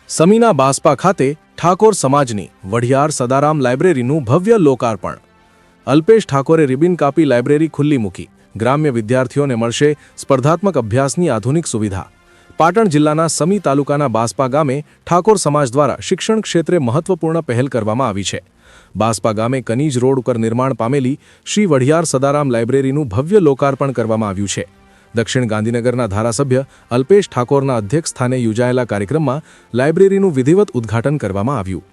સમીના બાસ્પા ખાતે ઠાકોર સમાજની વઢિયાર સદારામ લાઇબ્રેરીનું ભવ્ય લોકાર્પણ। અલ્પેશ ઠાકોરે રિબિન કાપી લાઇબ્રેરી ખુલ્લી મૂકી। ગ્રામ્ય વિદ્યાર્થીઓને મળશે સ્પર્ધાત્મક અભ્યાસની આધુનિક સુવિધા। પાટણ જિલ્લાના સમી તાલુકાના બાસ્પા ગામે ઠાકોર સમાજ દ્વારા શિક્ષણ ક્ષેત્રે મહત્વપૂર્ણ પહેલ કરવામાં આવી છે। બાસ્પા ગામે કનીજ રોડ ઉપર નિર્માણ પામેલી શ્રી વઢિયાર સદારામ લાઇબ્રેરીનું ભવ્ય લોકાર્પણ કરવામાં આવ્યું છે। દક્ષિણ ગાંધીનગરના ધારાસભ્ય અલ્પેશ ઠાકોરના અધ્યક્ષસ્થાને યોજાયેલા કાર્યક્રમમાં લાઇબ્રેરીનું વિધિવત ઉદ્ઘાટન કરવામાં આવ્યું।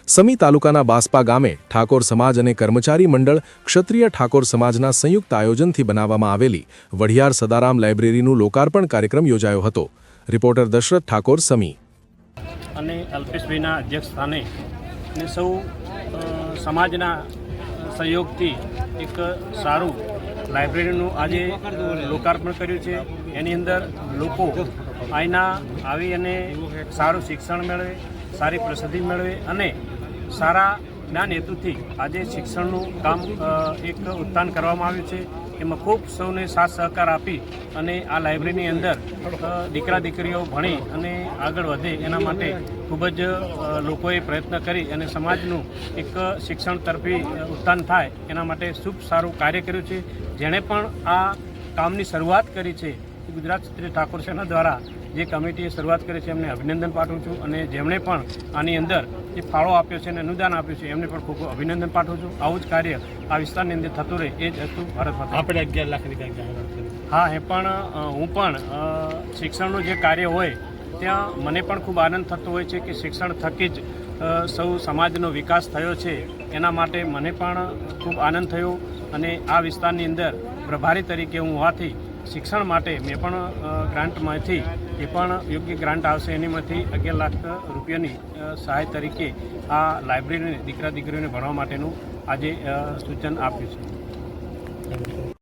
સમી તાલુકાના બાસ્પા ગામે ઠાકોર સમાજ અને કર્મચારી મંડળ ક્ષત્રિય ઠાકોર સમાજના સંયુક્ત આયોજનથી બનાવવામાં આવેલી વઢિયાર સદારામ લાઇબ્રેરીનું લોકાર્પણ કાર્યક્રમ યોજાયો હતો। રિપોર્ટર દશરથ ઠાકોર, સમી। અને અલ્પેશભાઈના અધ્યક્ષસ્થાને ને સૌ સમાજના સહયોગથી એક સારું લાઇબ્રેરીનું આજે લોકાર્પણ કર્યું છે। એની અંદર લોકો આવી અને સારું શિક્ષણ મેળવે, સારી પ્રસિદ્ધિ મેળવે અને સારા જ્ઞાન હેતુથી આજે શિક્ષણનું કામ એક ઉત્થાન કરવામાં આવ્યું છે। એમાં ખૂબ સૌને સાથ સહકાર આપી અને આ લાઇબ્રેરીની અંદર દીકરા દીકરીઓ ભણી અને આગળ વધે એના માટે ખૂબ જ લોકોએ પ્રયત્ન કરી અને સમાજનું એક શિક્ષણ તરફી ઉત્થાન થાય એના માટે ખૂબ સારું કાર્ય કર્યું છે। જેણે પણ આ કામની શરૂઆત કરી છે ગુજરાત ક્ષત્રિય ઠાકોર સેના દ્વારા જે કમિટીએ શરૂઆત કરી છે એમને અભિનંદન પાઠવું છું અને જેમણે પણ આની અંદર જે ફાળો આપ્યો છે અને અનુદાન આપ્યું છે એમને પણ ખૂબ અભિનંદન પાઠવું છું। આવું જ કાર્ય આ વિસ્તારની અંદર થતું રહે એ જ હતું ભારત માતા। આપણે 11 લાખની કંઈક જાહેરાત કરી। હા, હું પણ શિક્ષણનું જે કાર્ય હોય ત્યાં મને પણ ખૂબ આનંદ થતો હોય છે કે શિક્ષણ થકી જ સૌ સમાજનો વિકાસ થયો છે। એના માટે મને પણ ખૂબ આનંદ થયો અને આ વિસ્તારની અંદર પ્રભારી તરીકે હું હોવાથી શિક્ષણ માટે મેં પણ ગ્રાન્ટમાંથી જે પણ યોગ્ય ગ્રાન્ટ આવશે એનીમાંથી 11 લાખ રૂપિયાની સહાય તરીકે આ લાઇબ્રેરીને દીકરા દીકરીઓને ભણવા માટેનું આજે સૂચન આપ્યું છે।